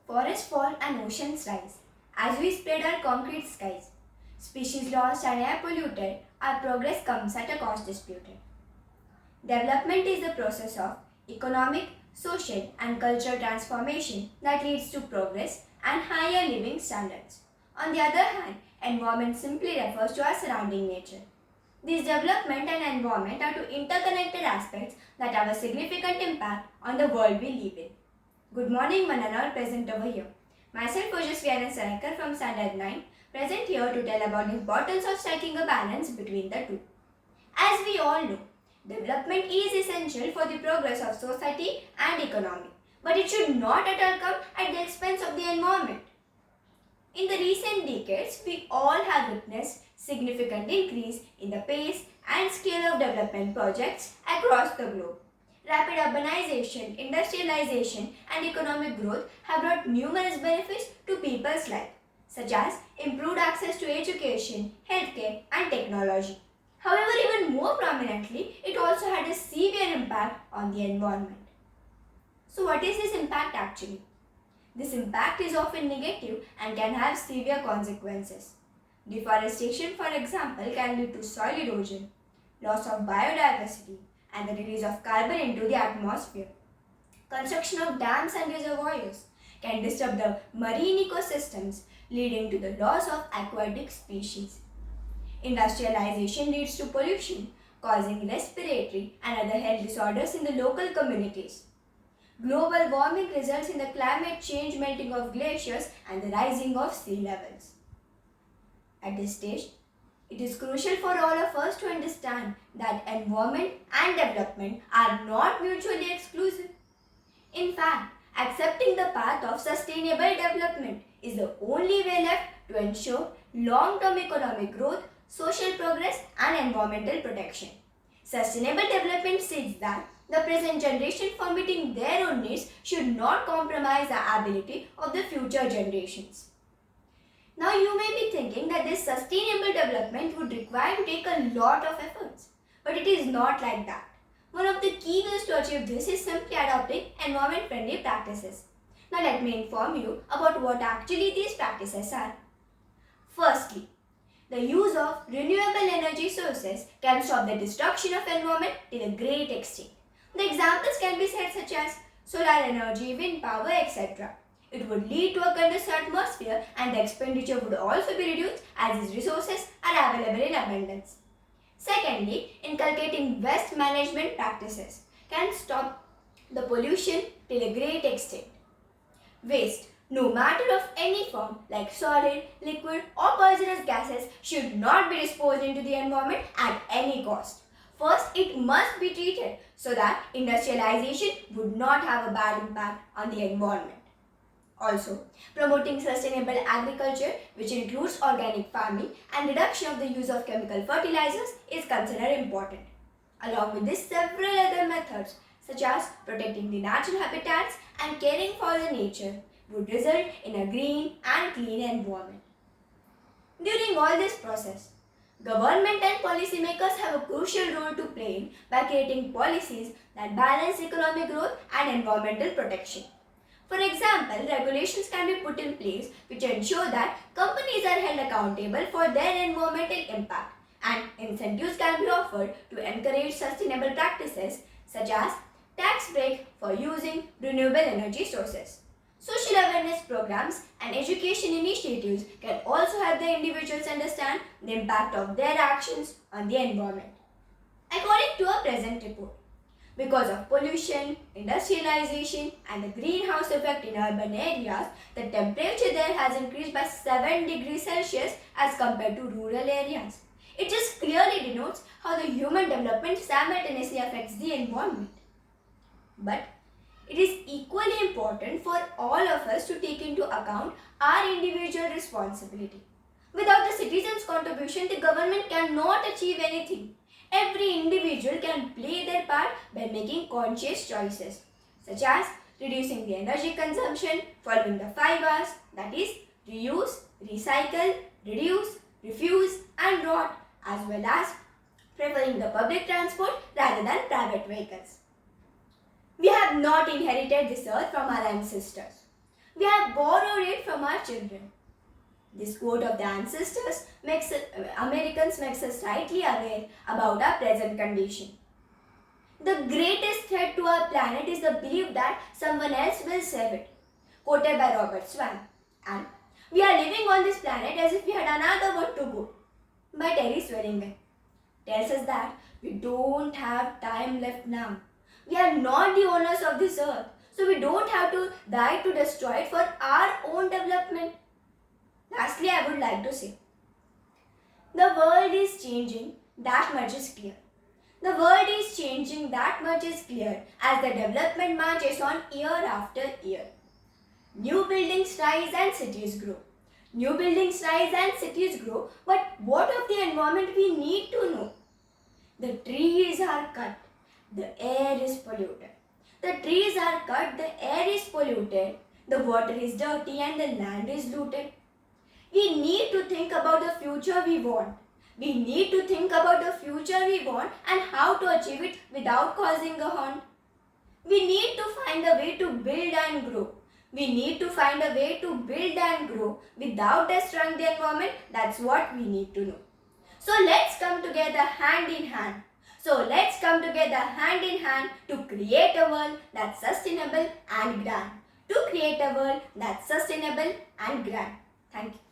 Forests fall and oceans rise. As we spread our concrete skies, species lost and air polluted, our progress comes at a cost disputed. Development is the process of economic, social and cultural transformation that leads to progress and higher living standards. On the other hand, environment simply refers to our surrounding nature. These development and environment are two interconnected aspects that have a significant impact on the world we live in. Good morning, one and all present over here. Myself, Ojuswi and Saraikar from Standard 9, present here to tell about the importance of striking a balance between the two. As we all know, development is essential for the progress of society and economy, but it should not at all come at the expense of the environment. In the recent decades, we all have witnessed significant increase in the pace and scale of development projects across the globe. Rapid urbanization, industrialization and economic growth have brought numerous benefits to people's life, such as improved access to education, healthcare and technology. However, even more prominently, it also had a severe impact on the environment. So what is this impact actually? This impact is often negative and can have severe consequences. Deforestation, for example, can lead to soil erosion, loss of biodiversity, and the release of carbon into the atmosphere. Construction of dams and reservoirs can disturb the marine ecosystems, leading to the loss of aquatic species. Industrialization leads to pollution, causing respiratory and other health disorders in the local communities. Global warming results in the climate change, melting of glaciers and the rising of sea levels. At this stage, it is crucial for all of us to understand that environment and development are not mutually exclusive. In fact, accepting the path of sustainable development is the only way left to ensure long-term economic growth, social progress and environmental protection. Sustainable development states that the present generation, for meeting their own needs, should not compromise the ability of the future generations. Now you may be thinking that this sustainable development would require to take a lot of efforts, but it is not like that. One of the key ways to achieve this is simply adopting environment-friendly practices. Now let me inform you about what actually these practices are. Firstly, the use of renewable energy sources can stop the destruction of environment to a great extent. The examples can be said such as solar energy, wind power, etc. It would lead to a condensed atmosphere and the expenditure would also be reduced as these resources are available in abundance. Secondly, inculcating waste management practices can stop the pollution to a great extent. Waste, no matter of any form like solid, liquid or poisonous gases, should not be disposed into the environment at any cost. First, it must be treated so that industrialization would not have a bad impact on the environment. Also, promoting sustainable agriculture, which includes organic farming and reduction of the use of chemical fertilizers, is considered important. Along with this, several other methods such as protecting the natural habitats and caring for the nature would result in a green and clean environment. During all this process, government and policymakers have a crucial role to play by creating policies that balance economic growth and environmental protection. For example, regulations can be put in place which ensure that companies are held accountable for their environmental impact, and incentives can be offered to encourage sustainable practices such as tax break for using renewable energy sources. Social awareness programs and education initiatives can also help the individuals understand the impact of their actions on the environment. According to a present report, because of pollution, industrialization and the greenhouse effect in urban areas, the temperature there has increased by 7 degrees Celsius as compared to rural areas. It just clearly denotes how the human development simultaneously affects the environment. But it is equally important for all of us to take into account our individual responsibility. Without the citizens' contribution, the government cannot achieve anything. Every individual can play their part by making conscious choices, such as reducing the energy consumption, following the 5 R's, that is, reuse, recycle, reduce, refuse and rot, as well as preferring the public transport rather than private vehicles. We have not inherited this earth from our ancestors. We have borrowed it from our children. This quote of the ancestors makes Americans makes us rightly aware about our present condition. The greatest threat to our planet is the belief that someone else will save it, quoted by Robert Swan. And we are living on this planet as if we had another one to go. By Terry Sweringan tells us that we don't have time left now. We are not the owners of this earth, so we don't have to die to destroy it for our own development. Lastly, I would like to say, the world is changing, that much is clear. The world is changing, that much is clear, as the development marches on year after year. New buildings rise and cities grow. New buildings rise and cities grow, but what of the environment we need to know? The trees are cut, the air is polluted. The trees are cut, the air is polluted, the water is dirty and the land is looted. We need to think about the future we want. We need to think about the future we want and how to achieve it without causing a harm. We need to find a way to build and grow. We need to find a way to build and grow without destroying the environment. That's what we need to know. So let's come together hand in hand. To create a world that's sustainable and grand. To create a world that's sustainable and grand. Thank you.